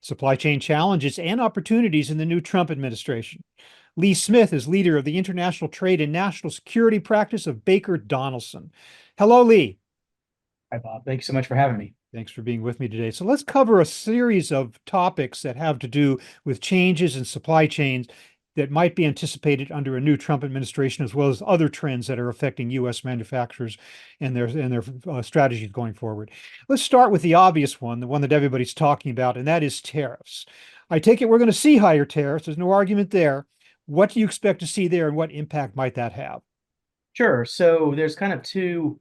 supply chain challenges and opportunities in the new Trump administration. Lee Smith is leader of the International Trade and National Security Practice of Baker Donaldson. Hello, Lee. Hi, Bob. Thanks so much for having me. Thanks for being with me today. So let's cover a series of topics that have to do with changes in supply chains that might be anticipated under a new Trump administration, as well as other trends that are affecting U.S. manufacturers and their strategies going forward. Let's start with the obvious one, the one that everybody's talking about, and that is tariffs. I take it we're going to see higher tariffs. There's no argument there. What do you expect to see there, and what impact might that have? Sure. So there's kind of two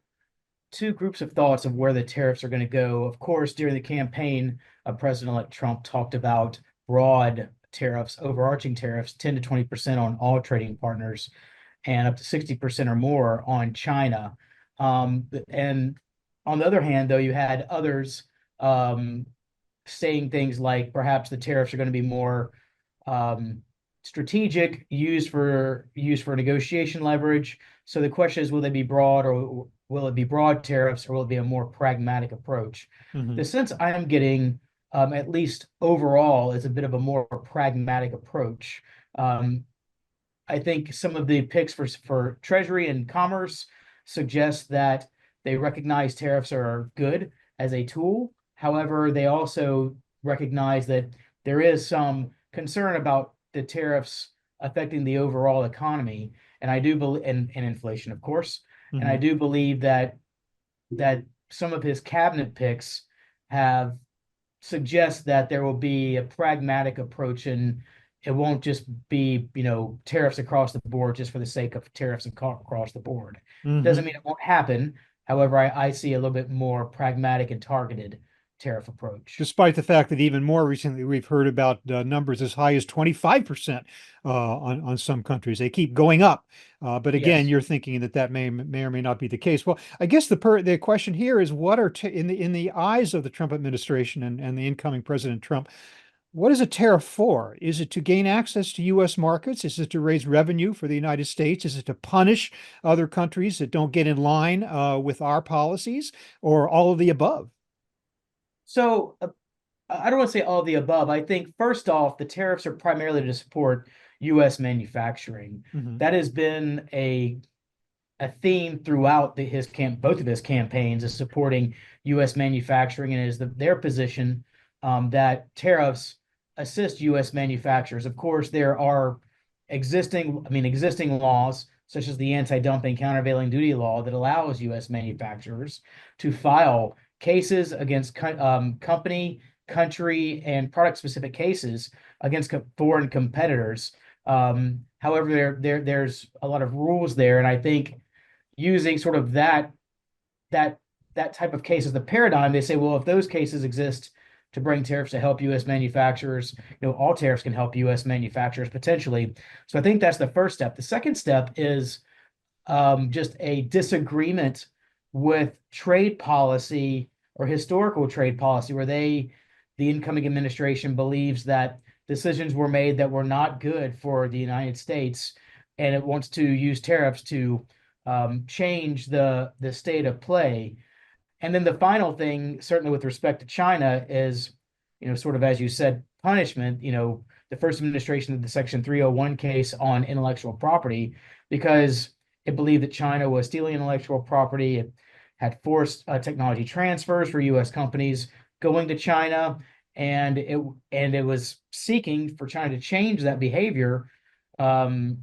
groups of thoughts of where the tariffs are going to go. Of course, during the campaign, President-elect Trump talked about broad tariffs, overarching tariffs, 10 to 20% on all trading partners, and up to 60% or more on China. And on the other hand, though, you had others saying things like perhaps the tariffs are going to be more strategic, used for negotiation leverage. So the question is, will they be broad, or will it be broad tariffs, or will it be a more pragmatic approach? Mhm. The sense I'm getting, at least overall, is a bit of a more pragmatic approach. Um, I think some of the picks for Treasury and Commerce suggest that they recognize tariffs are good as a tool. However, they also recognize that there is some concern about the tariffs affecting the overall economy, and I do believe, and inflation, of course. And I Mhm. do believe that some of his cabinet picks have suggest that there will be a pragmatic approach, and it won't just be, tariffs across the board just for the sake of tariffs across the board. Doesn't Mhm. mean it won't happen. However, I see a little bit more pragmatic and targeted tariff approach. Despite the fact that even more recently we've heard about numbers as high as 25% on some countries. They keep going up. But again, Yes. you're thinking that that may or may not be the case. Well, I guess the question here is what are in the eyes of the Trump administration and the incoming President Trump, what is a tariff for? Is it to gain access to U.S. markets? Is it to raise revenue for the United States? Is it to punish other countries that don't get in line with our policies, or all of the above? So I don't want to say all of the above. I think first off, the tariffs are primarily to support U.S. manufacturing. Mhm. That has been a theme throughout both of his campaigns, is supporting U.S. manufacturing, and is their position that tariffs assist U.S. manufacturers. Of course, there are existing laws such as the anti-dumping countervailing duty law that allows U.S. manufacturers to file cases against company, country, and product-specific cases against foreign competitors. However, there's a lot of rules there, and I think using sort of that that type of case as the paradigm, they say, well, if those cases exist to bring tariffs to help U.S. manufacturers, all tariffs can help U.S. manufacturers potentially. So I think that's the first step. The second step is just a disagreement with trade policy or historical trade policy, where the incoming administration believes that decisions were made that were not good for the United States, and it wants to use tariffs to change the state of play. And then the final thing, certainly with respect to China, is, sort of as you said, punishment. The first administration of the Section 301 case on intellectual property, because it believed that China was stealing intellectual property. It had forced technology transfers for U.S. companies going to China, and it was seeking for China to change that behavior. Um,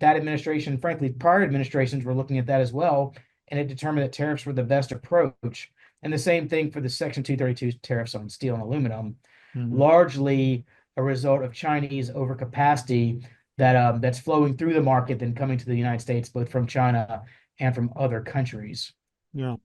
that administration, frankly, prior administrations were looking at that as well, and it determined that tariffs were the best approach. And the same thing for the Section 232 tariffs on steel and aluminum, Mhm. largely a result of Chinese overcapacity that's flowing through the market, then coming to the United States, both from China and from other countries. Yeah.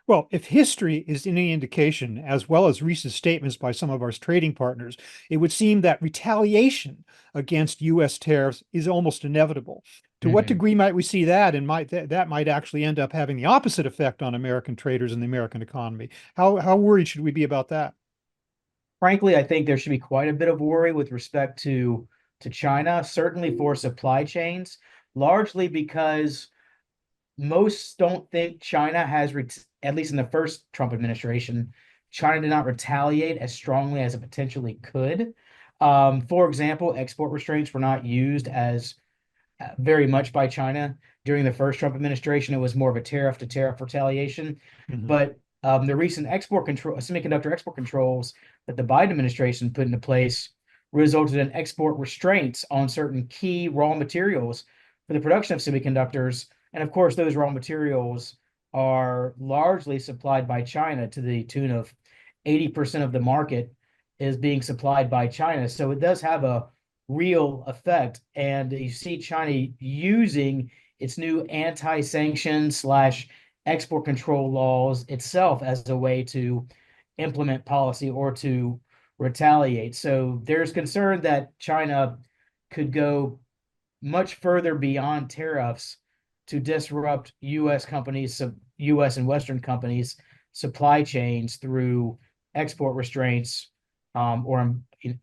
Well, if history is any indication, as well as recent statements by some of our trading partners, it would seem that retaliation against U.S. tariffs is almost inevitable. To what Mhm. degree might we see that, and that might actually end up having the opposite effect on American traders and the American economy? How worried should we be about that? Frankly, I think there should be quite a bit of worry with respect to China, certainly for supply chains, largely because most don't think China has, at least in the first Trump administration, China did not retaliate as strongly as it potentially could. For example, export restraints were not used as very much by China during the first Trump administration. It was more of a tariff to tariff retaliation. Mhm. But the recent export control, semiconductor export controls that the Biden administration put into place resulted in export restraints on certain key raw materials for the production of semiconductors. And of course, those raw materials are largely supplied by China to the tune of 80% of the market is being supplied by China. So it does have a real effect. And you see China using its new anti-sanction slash export control laws itself as a way to implement policy or to retaliate. So there's concern that China could go much further beyond tariffs to disrupt U.S. companies, U.S. and Western companies' supply chains through export restraints, or Mhm.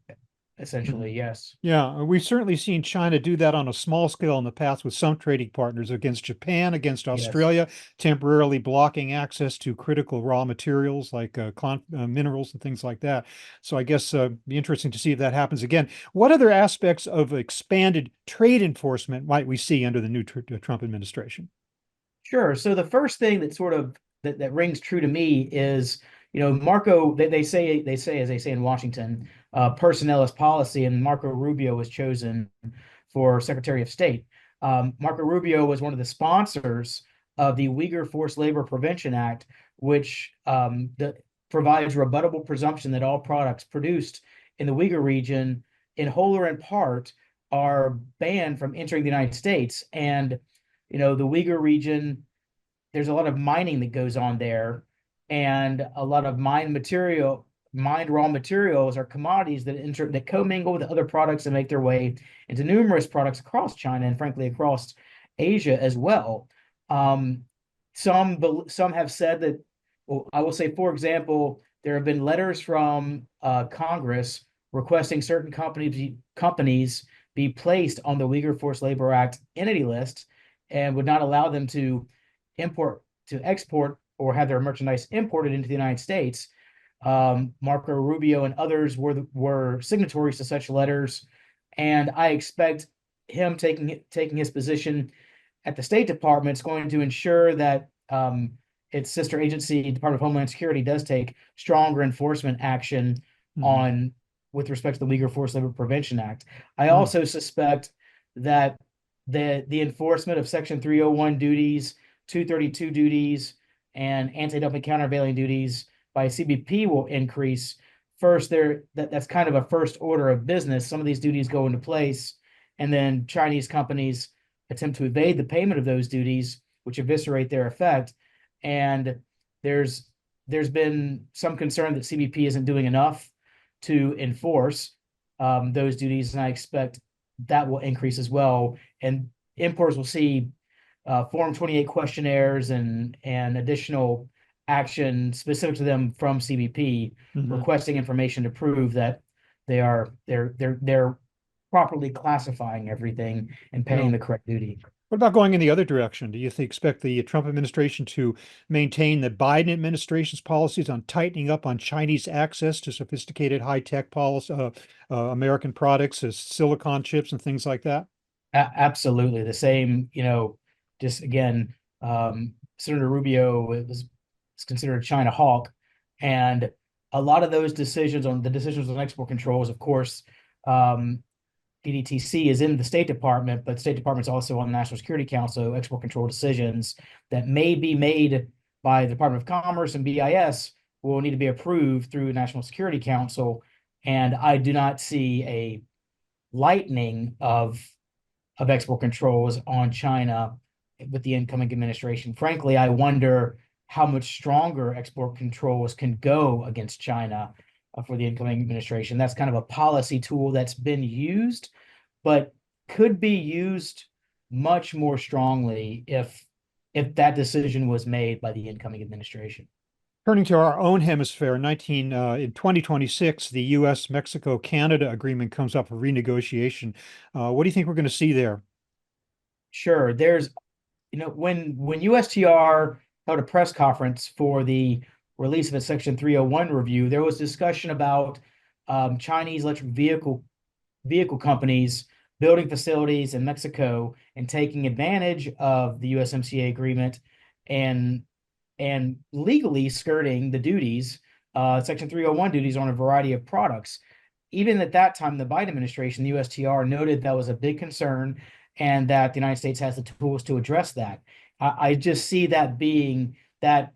essentially, yes. Yeah, we've certainly seen China do that on a small scale in the past with some trading partners against Japan, against Yes. Australia, temporarily blocking access to critical raw materials like minerals and things like that. So I guess be interesting to see if that happens again. What other aspects of expanded trade enforcement might we see under the new Trump administration? Sure. So the first thing that sort of that rings true to me is, Marco, they say, as they say in Washington, personnel is policy, and Marco Rubio was chosen for Secretary of State. Marco Rubio was one of the sponsors of the Uyghur Forced Labor Prevention Act, which provides rebuttable presumption that all products produced in the Uyghur region, in whole or in part, are banned from entering the United States. And the Uyghur region, there's a lot of mining that goes on there, and a lot of mined raw materials are commodities that commingle with other products and make their way into numerous products across China and frankly across Asia as well. Um, some have said that, well, I will say, for example, there have been letters from Congress requesting certain companies be placed on the Uyghur Forced Labor Act entity list and would not allow them to import to export or have their merchandise imported into the United States. Marco Rubio and others were signatories to such letters, and I expect him taking his position at the State Department is going to ensure that its sister agency, Department of Homeland Security, does take stronger enforcement action Mhm. on with respect to the Uyghur Forced Labor Prevention Act. I Mm. also suspect that the enforcement of Section 301 duties, 232 duties, and anti-dumping countervailing duties by CBP will increase. First, that's kind of a first order of business. Some of these duties go into place, and then Chinese companies attempt to evade the payment of those duties, which eviscerate their effect. And there's there's been some concern that CBP isn't doing enough to enforce those duties, and I expect that will increase as well. And importers will see Form 28 questionnaires and additional action specific to them from CBP Mhm. requesting information to prove that they're properly classifying everything and Yeah. paying the correct duty. What about going in the other direction? Do you expect the Trump administration to maintain the Biden administration's policies on tightening up on Chinese access to sophisticated high-tech policy, American products as silicon chips and things like that? Absolutely the same. Just again, Senator Rubio is considered a China hawk, and a lot of those decisions on export controls, of course, DDTC is in the State Department, but the State Department's also on the National Security Council. Export control decisions that may be made by the Department of Commerce and BIS will need to be approved through National Security Council. And I do not see a lightening of export controls on China with the incoming administration. Frankly, I wonder how much stronger export controls can go against China for the incoming administration. That's kind of a policy tool that's been used, but could be used much more strongly if that decision was made by the incoming administration. Turning to our own hemisphere, in 2026, the U.S. Mexico-Canada Agreement comes up for renegotiation. What do you think we're going to see there? Sure, when USTR held a press conference for the release of its Section 301 review, there was discussion about Chinese electric vehicle companies building facilities in Mexico and taking advantage of the USMCA agreement and legally skirting the duties, Section 301 duties on a variety of products. Even at that time, the Biden administration, the USTR, noted that was a big concern and that the United States has the tools to address that. I just see that being that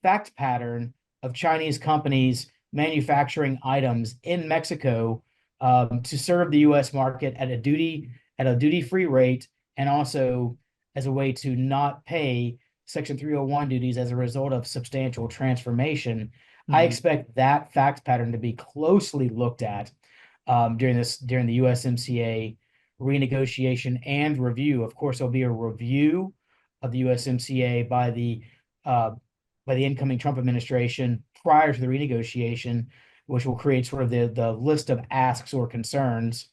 fact pattern of Chinese companies manufacturing items in Mexico to serve the U.S. market at a duty-free rate, and also as a way to not pay Section 301 duties as a result of substantial transformation. I expect that fact pattern to be closely looked at during the USMCA renegotiation and review. Of course, there'll be a review of the USMCA by the incoming Trump administration prior to the renegotiation, which will create sort of the list of asks or concerns.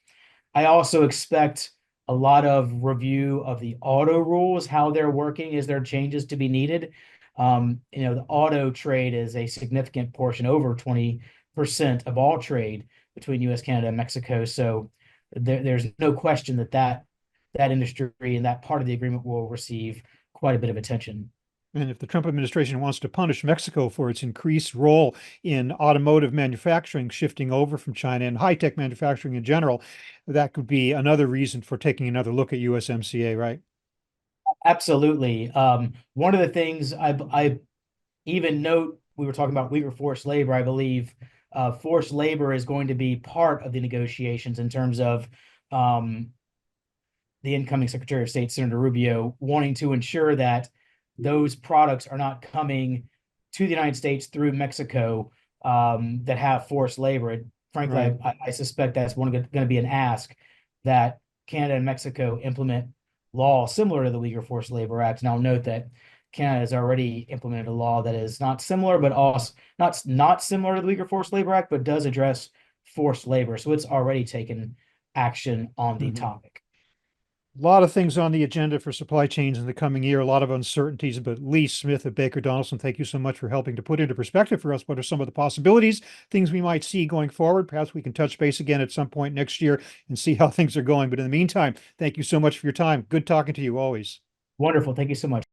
I also expect a lot of review of the auto rules, how they're working. Is there changes to be needed? The auto trade is a significant portion, over 20% of all trade between U.S., Canada, and Mexico. So there's no question that industry and that part of the agreement will receive quite a bit of attention. And if the Trump administration wants to punish Mexico for its increased role in automotive manufacturing, shifting over from China and high-tech manufacturing in general, that could be another reason for taking another look at USMCA, right? Absolutely. One of the things I even note, we were talking about weaker forced labor. I believe forced labor is going to be part of the negotiations in terms of the incoming Secretary of State, Senator Rubio, wanting to ensure that those products are not coming to the United States through Mexico that have forced labor. And frankly, Right. I suspect that's going to be an ask that Canada and Mexico implement law similar to the Uyghur Forced Labor Act. And I'll note that Canada has already implemented a law that is not similar, but also not similar to the Uyghur Forced Labor Act, but does address forced labor. So it's already taken action on the topic. A lot of things on the agenda for supply chains in the coming year, a lot of uncertainties, but Lee Smith of Baker Donaldson, thank you so much for helping to put into perspective for us what are some of the possibilities, things we might see going forward. Perhaps we can touch base again at some point next year and see how things are going. But in the meantime, thank you so much for your time. Good talking to you always. Wonderful. Thank you so much.